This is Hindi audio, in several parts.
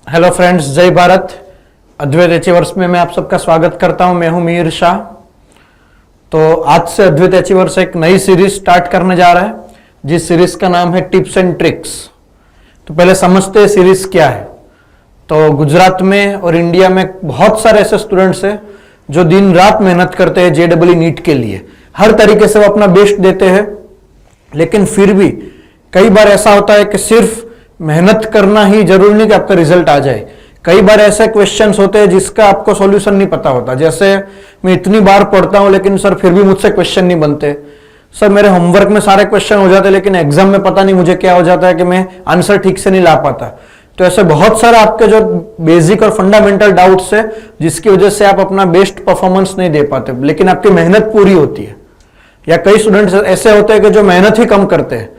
हेलो फ्रेंड्स, जय भारत। अद्वैत अचीवर्स में मैं आप सबका स्वागत करता हूं। मैं हूं मीर शाह। तो आज से अद्वैत अचीवर्स एक नई सीरीज स्टार्ट करने जा रहा है, जिस सीरीज का नाम है टिप्स एंड ट्रिक्स। तो पहले समझते हैं सीरीज क्या है। तो गुजरात में और इंडिया में बहुत सारे ऐसे स्टूडेंट्स हैं जो दिन रात मेहनत करते हैं जेईई नीट के लिए। हर तरीके से वो अपना बेस्ट देते हैं, लेकिन फिर भी कई बार ऐसा होता है कि सिर्फ मेहनत करना ही जरूरी नहीं कि आपका रिजल्ट आ जाए। कई बार ऐसे क्वेश्चंस होते हैं जिसका आपको सॉल्यूशन नहीं पता होता। जैसे मैं इतनी बार पढ़ता हूं लेकिन सर फिर भी मुझसे क्वेश्चन नहीं बनते। सर मेरे होमवर्क में सारे क्वेश्चन हो जाते लेकिन एग्जाम में पता नहीं मुझे क्या हो जाता है कि मैं आंसर ठीक से नहीं ला पाता। तो ऐसे बहुत सारे आपके जो बेसिक और फंडामेंटल डाउट्स है जिसकी वजह से आप अपना बेस्ट परफॉर्मेंस नहीं दे पाते, लेकिन आपकी मेहनत पूरी होती है। या कई स्टूडेंट्स ऐसे होते हैं कि जो मेहनत ही कम करते हैं,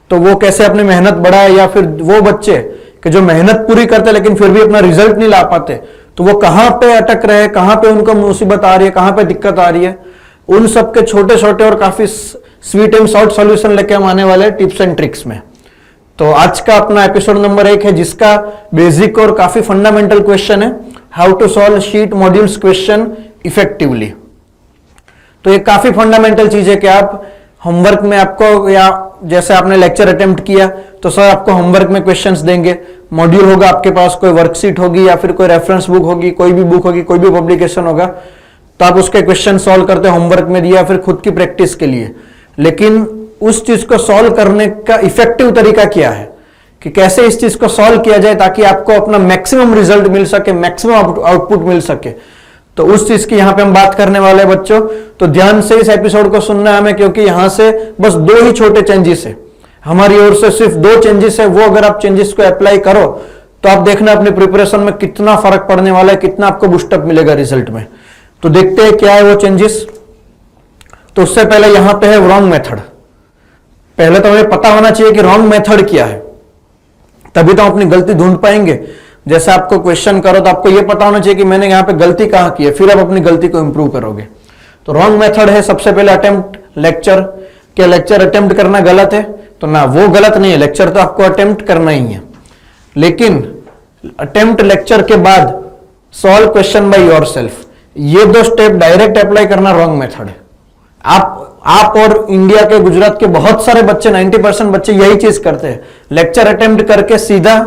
तो वो कैसे अपनी मेहनत बढ़ाए। या फिर वो बच्चे कि जो मेहनत पूरी करते लेकिन फिर भी अपना रिजल्ट नहीं ला पाते, तो वो कहां पे अटक रहे हैं, कहां पे उनको मुसीबत आ रही है, कहां पे दिक्कत आ रही है। उन सब के छोटे छोटे और काफी स्वीट एंड शॉर्ट सॉल्यूशन लेके हम आने वाले टिप्स एंड ट्रिक्स में। तो आज का अपना एपिसोड नंबर 1 है, जिसका बेसिक और काफी फंडामेंटल क्वेश्चन है, how to solve sheet modules question effectively. तो ये काफी फंडामेंटल चीज है कि आप होमवर्क में आपको, या जैसे आपने लेक्चर अटेम्प्ट किया तो सर आपको होमवर्क में क्वेश्चंस देंगे। मॉड्यूल होगा आपके पास, कोई वर्कशीट होगी या फिर कोई रेफरेंस बुक होगी, कोई भी बुक होगी, कोई भी पब्लिकेशन होगा, तो आप उसके क्वेश्चन सॉल्व करते हैं होमवर्क में दिया फिर खुद की प्रैक्टिस के लिए। लेकिन उस चीज को सॉल्व करने का इफेक्टिव तरीका क्या है, कि कैसे इस चीज को सॉल्व किया जाए ताकि आपको अपना मैक्सिमम रिजल्ट मिल सके, मैक्सिमम आउटपुट मिल सके। तो उस चीज की यहां पे हम बात करने वाले हैं बच्चों। तो ध्यान से इस एपिसोड को सुनना है हमें, क्योंकि यहां से बस 2 ही छोटे चेंजेस है हमारी ओर से, सिर्फ 2 चेंजेस है। वो अगर आप चेंजेस को अप्लाई करो तो आप देखना अपनी प्रिपरेशन में कितना फर्क पड़ने वाला है, कितना आपको बूस्टअप मिलेगा रिजल्ट में। तो देखते हैं क्या है वो चेंजेस। तो उससे पहले यहां पे है रॉन्ग मेथड। पहले तो हमें पता होना चाहिए कि रॉन्ग मेथड क्या है, तभी तो हम अपनी गलती ढूंढ पाएंगे। जैसे आपको क्वेश्चन करो तो आपको यह पता होना चाहिए कि मैंने यहां पे गलती कहां की है, फिर आप अपनी गलती को इंप्रूव करोगे। तो रॉन्ग मेथड है सबसे पहले अटेम्प्ट लेक्चर। क्या लेक्चर अटेम्प्ट करना गलत है? तो ना, वो गलत नहीं है, लेक्चर तो आपको अटेम्प्ट करना ही है। लेकिन अटेम्प्ट लेक्चर के बाद सॉल्व क्वेश्चन बाय योरसेल्फ, ये 2 स्टेप डायरेक्ट अप्लाई करना रॉन्ग मेथड है। आप और इंडिया के, गुजरात के बहुत सारे बच्चे, 90% बच्चे यही चीज करते हैं। लेक्चर अटेम्प्ट करके सीधा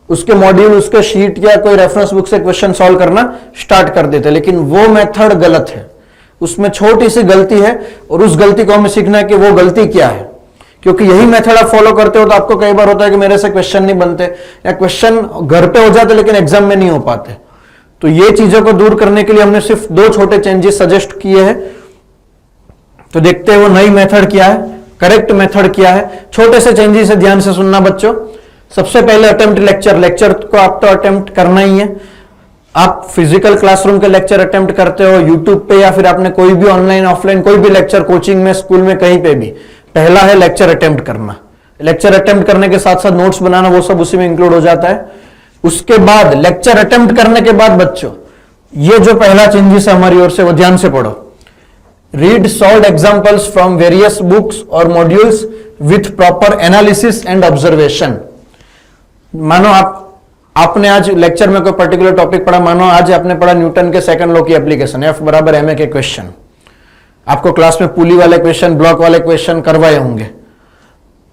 उसके मॉड्यूल, उसके शीट या कोई रेफरेंस बुक से क्वेश्चन सॉल्व करना स्टार्ट कर देते, लेकिन वो मेथड गलत है। उसमें छोटी सी गलती है और उस गलती को हमें सीखना है कि वो गलती क्या है। क्योंकि यही मेथड आप फॉलो करते हो तो आपको कई बार होता है कि मेरे से क्वेश्चन नहीं बनते, या क्वेश्चन घर पे हो जाते लेकिन एग्जाम में नहीं हो पाते। तो ये चीजों को दूर करने के लिए हमने सिर्फ 2 छोटे चेंजेस सजेस्ट किए हैं। तो देखते हैं वो नई मेथड क्या है, करेक्ट मेथड क्या है। छोटे से चेंजेस है, ध्यान से सुनना बच्चों। सबसे पहले अटेम्प्ट लेक्चर। लेक्चर को आप तो अटेम्प्ट करना ही है। आप फिजिकल क्लासरूम के लेक्चर अटेम्प्ट करते हो यूट्यूब पे, या फिर आपने कोई भी ऑनलाइन ऑफलाइन कोई भी लेक्चर, कोचिंग में, स्कूल में, कहीं पे भी, पहला है लेक्चर अटेम्प्ट करना। लेक्चर अटेम्प्ट करने के साथ साथ नोट्स बनाना, वो सब उसी में इंक्लूड हो जाता है। उसके बाद लेक्चर अटेम्प्ट करने के बाद बच्चों, ये जो पहला चेंजेस है हमारी ओर से, वो ध्यान से पढ़ो। Read solved examples from various books और modules with proper analysis and observation. मानो आपने आज लेक्चर में कोई पर्टिकुलर टॉपिक पढ़ा, मानो आज आपने पढ़ा न्यूटन के सेकंड लॉ की एप्लीकेशन, F बराबर ma के क्वेश्चन। आपको क्लास में पुली वाले क्वेश्चन, ब्लॉक वाले क्वेश्चन करवाए होंगे।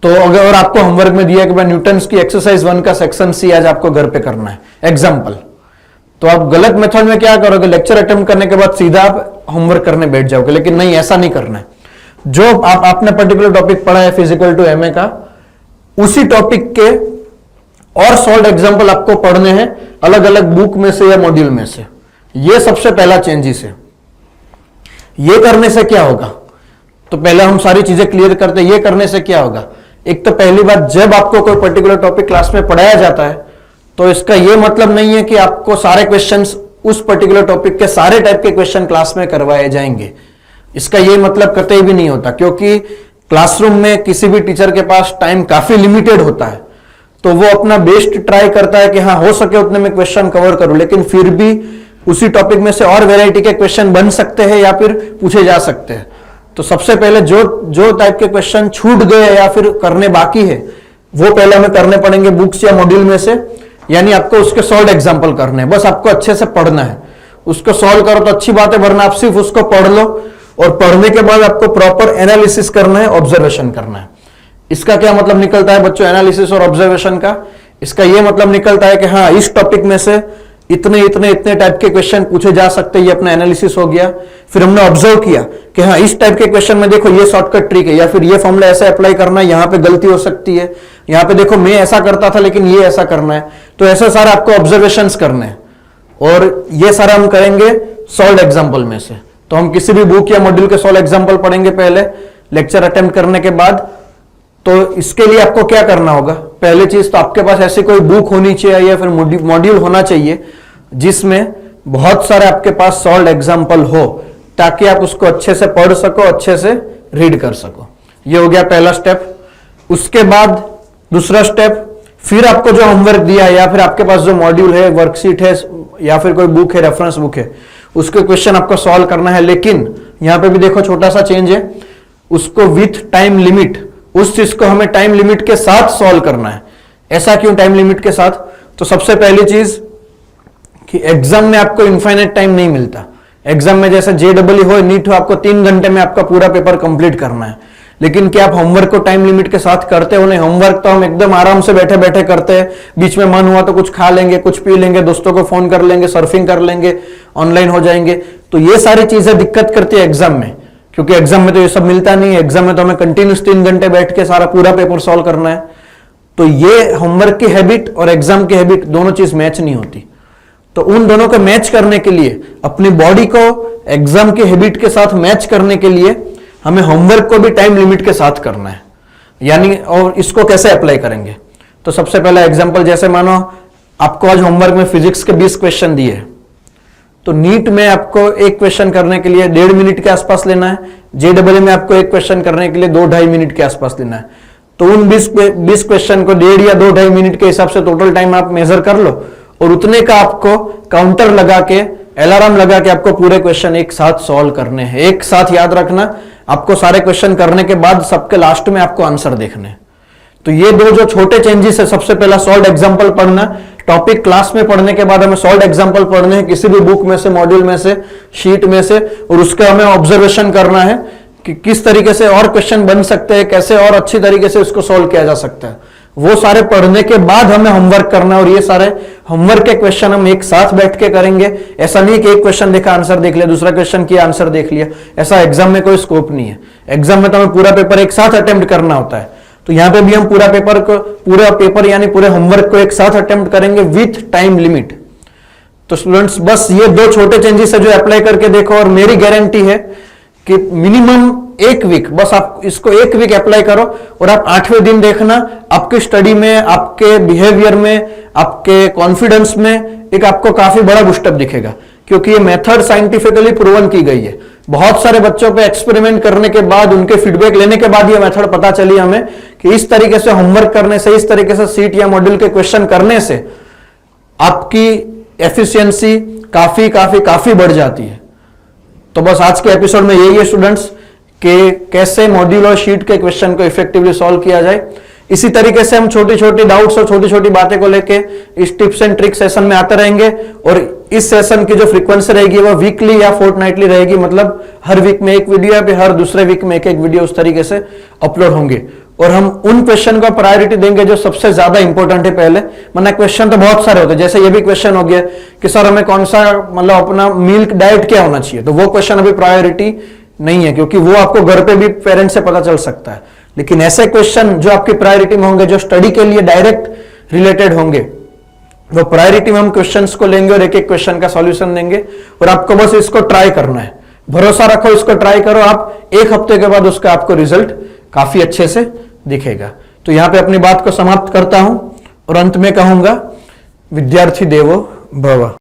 तो अगर आपको होमवर्क में दिया कि भाई न्यूटन की एक्सरसाइज 1 का सेक्शन C आज आपको घर पे करना है, एग्जाम्पल, तो आप गलत मेथड में क्या करोगे, लेक्चर अटेम्प्ट करने के बाद सीधा आप होमवर्क करने बैठ जाओगे। लेकिन नहीं, ऐसा नहीं करना है। जो आपने पर्टिकुलर टॉपिक पढ़ा है फिजिकल टू ma का, उसी टॉपिक के और सॉल्व एग्जांपल आपको पढ़ने हैं अलग अलग बुक में से या मॉड्यूल में से। ये सबसे पहला चेंजेस है। ये करने से क्या होगा, तो पहले हम सारी चीजें क्लियर करते हैं। ये करने से क्या होगा, एक तो पहली बात, जब आपको कोई पर्टिकुलर टॉपिक क्लास में पढ़ाया जाता है तो इसका यह मतलब नहीं है कि आपको सारे क्वेश्चंस, उस पर्टिकुलर टॉपिक के सारे टाइप के क्वेश्चन क्लास में करवाए जाएंगे। इसका यह मतलब कतई भी नहीं होता, क्योंकि क्लासरूम में किसी भी टीचर के पास टाइम काफी लिमिटेड होता है। तो वो अपना बेस्ट ट्राई करता है कि हाँ हो सके उतने में क्वेश्चन कवर करूं, लेकिन फिर भी उसी टॉपिक में से और वैरायटी के क्वेश्चन बन सकते हैं या फिर पूछे जा सकते हैं। तो सबसे पहले जो टाइप के क्वेश्चन छूट गए या फिर करने बाकी है, वो पहले हमें करने पड़ेंगे बुक्स या मॉड्यूल में से। यानी आपको उसके सॉल्व एग्जाम्पल करने हैं, बस आपको अच्छे से पढ़ना है। उसको सॉल्व करो तो अच्छी बात है, वरना आप सिर्फ उसको पढ़ लो और पढ़ने के बाद आपको प्रॉपर एनालिसिस करना है, ऑब्जर्वेशन करना है। इसका क्या मतलब निकलता है बच्चों, एनालिसिस और ऑब्जर्वेशन का? इसका यह मतलब निकलता है कि हाँ, इस टॉपिक में से इतने इतने इतने टाइप के क्वेश्चन पूछे जा सकते हैं, ये अपना एनालिसिस हो गया। फिर हमने ऑब्जर्व किया कि हाँ, इस टाइप के क्वेश्चन में देखो ये शॉर्टकट ट्रिक है, या फिर ये फॉर्मूला ऐसे अप्लाई करना है, यहां पे गलती हो सकती है, यहां पे देखो मैं ऐसा करता था लेकिन ये ऐसा करना है। तो ऐसा सारा आपको ऑब्जर्वेशंस करने हैं और ये सारा हम करेंगे सॉल्व एग्जाम्पल में से। तो हम किसी भी बुक या मॉड्यूल के सॉल्व एग्जाम्पल पढ़ेंगे पहले लेक्चर अटेम्प्ट करने के बाद। तो इसके लिए आपको क्या करना होगा, पहली चीज तो आपके पास ऐसी कोई बुक होनी चाहिए या फिर मॉड्यूल होना चाहिए जिसमें बहुत सारे आपके पास सॉल्व एग्जाम्पल हो, ताकि आप उसको अच्छे से पढ़ सको, अच्छे से रीड कर सको। ये हो गया पहला स्टेप। उसके बाद दूसरा स्टेप, फिर आपको जो होमवर्क दिया है या फिर आपके पास जो मॉड्यूल है, वर्कशीट है या फिर कोई बुक है, रेफरेंस बुक है, उसके क्वेश्चन आपको सॉल्व करना है। लेकिन यहां पे भी देखो छोटा सा चेंज है, उसको विथ टाइम लिमिट, उस चीज को हमें टाइम लिमिट के साथ सॉल्व करना है। ऐसा क्यों टाइम लिमिट के साथ? तो सबसे पहली चीज कि एग्जाम में आपको इनफाइनाइट टाइम नहीं मिलता। एग्जाम में जैसे JEE हो, नीट हो, आपको 3 घंटे में आपका पूरा पेपर कंप्लीट करना है। लेकिन क्या आप होमवर्क को टाइम लिमिट के साथ करते हो? नहीं, होमवर्क तो हम एकदम आराम से बैठे बैठे करते हैं। बीच में मन हुआ तो कुछ खा लेंगे, कुछ पी लेंगे, दोस्तों को फोन कर लेंगे, सर्फिंग कर लेंगे, ऑनलाइन हो जाएंगे। तो ये सारी चीजें दिक्कत करती है एग्जाम में, क्योंकि एग्जाम में तो ये सब मिलता नहीं है। एग्जाम में तो हमें कंटिन्यूस 3 घंटे बैठ के सारा पूरा पेपर सॉल्व करना है। तो ये होमवर्क की हैबिट और एग्जाम की हैबिट दोनों चीज मैच नहीं होती। तो उन दोनों को मैच करने के लिए, अपनी बॉडी को एग्जाम की हैबिट के साथ मैच करने के लिए हमें होमवर्क को भी टाइम लिमिट के साथ करना है। यानी और इसको कैसे अप्लाई करेंगे? तो सबसे पहला एग्जांपल, जैसे मानो आपको आज होमवर्क में फिजिक्स के 20 क्वेश्चन दिए हैं, तो नीट में आपको एक क्वेश्चन करने के लिए 1.5 मिनट के आसपास लेना है, JEE में आपको एक क्वेश्चन करने के लिए 2-2.5 मिनट के आसपास लेना है। तो उन 20 क्वेश्चन को 1.5 या 2-2.5 मिनट के हिसाब से टोटल टाइम आप मेजर कर लो और उतने का आपको काउंटर लगा के, अलार्म लगा के आपको पूरे क्वेश्चन एक साथ सॉल्व करने हैं। एक साथ याद रखना, आपको सारे क्वेश्चन करने के बाद सबके लास्ट में आपको आंसर देखने। तो ये दो जो छोटे चेंजेस है, सबसे पहला सॉल्व एग्जांपल पढ़ना, टॉपिक क्लास में पढ़ने के बाद हमें सॉल्व एग्जांपल पढ़ने हैं किसी भी बुक में से, मॉड्यूल में से, शीट में से, और उसका हमें ऑब्जर्वेशन करना है कि किस तरीके से और क्वेश्चन बन सकते हैं, कैसे और अच्छी तरीके से उसको सॉल्व किया जा सकता है। वो सारे पढ़ने के बाद हमें होमवर्क करना है, और ये सारे होमवर्क के क्वेश्चन हम एक साथ बैठ के करेंगे। ऐसा नहीं कि एक क्वेश्चन देखा आंसर देख लिया, दूसरा क्वेश्चन किया आंसर देख लिया, ऐसा एग्जाम में कोई स्कोप नहीं है। एग्जाम में तो हमें पूरा पेपर एक साथ अटेम्प्ट करना होता है। तो यहां पे भी हम पूरा पेपर यानी पूरे होमवर्क को एक साथ अटेम्प्ट करेंगे विथ टाइम लिमिट। तो स्टूडेंट्स, बस ये दो छोटे चेंजेस है जो अप्लाई करके देखो, और मेरी गारंटी है कि मिनिमम 1 वीक, बस आप इसको 1 वीक अप्लाई करो और आप 8वें दिन देखना आपकी स्टडी में, आपके बिहेवियर में, आपके कॉन्फिडेंस में एक आपको काफी बड़ा बूस्टअप दिखेगा, क्योंकि ये मेथड साइंटिफिकली प्रूवन की गई है। बहुत सारे बच्चों पे एक्सपेरिमेंट करने के बाद, उनके फीडबैक लेने के बाद ये मेथड पता चली हमें कि इस तरीके से होमवर्क करने से, इस तरीके से सीट या मॉड्यूल के क्वेश्चन करने से आपकी एफिशिएंसी काफी काफी काफी बढ़ जाती है। तो बस आज के एपिसोड में यही है स्टूडेंट्स, कि कैसे मॉड्यूल और शीट के क्वेश्चन को इफेक्टिवली सॉल्व किया जाए। इसी तरीके से हम छोटी छोटी डाउट्स और छोटी छोटी बातें को लेके इस टिप्स एंड ट्रिक सेशन में आते रहेंगे, और इस सेशन की जो फ्रीक्वेंसी रहेगी वो वीकली या फोर्टनाइटली रहेगी, मतलब हर वीक में एक वीडियो या फिर हर दूसरे वीक में एक वीडियो उस तरीके से अपलोड होंगे। और हम उन क्वेश्चन को प्रायोरिटी देंगे जो सबसे ज्यादा इंपॉर्टेंट है पहले, वरना क्वेश्चन तो बहुत सारे होते हैं। जैसे ये भी क्वेश्चन हो गया कि सर हमें कौन सा, मतलब अपना मिल्क डाइट क्या होना चाहिए, तो वो क्वेश्चन अभी प्रायोरिटी नहीं है, क्योंकि वो आपको घर पे भी पेरेंट्स से पता चल सकता है। लेकिन ऐसे क्वेश्चन जो आपकी प्रायोरिटी में होंगे, जो स्टडी के लिए डायरेक्ट रिलेटेड होंगे, वो प्रायोरिटी में हम क्वेश्चंस को लेंगे और एक एक क्वेश्चन का सॉल्यूशन देंगे। और आपको बस इसको ट्राई करना है, भरोसा रखो, इसको ट्राई करो, आप 1 हफ्ते के बाद उसका आपको रिजल्ट काफी अच्छे से दिखेगा। तो यहां पे अपनी बात को समाप्त करता हूं और अंत में कहूंगा, विद्यार्थी देवो भव।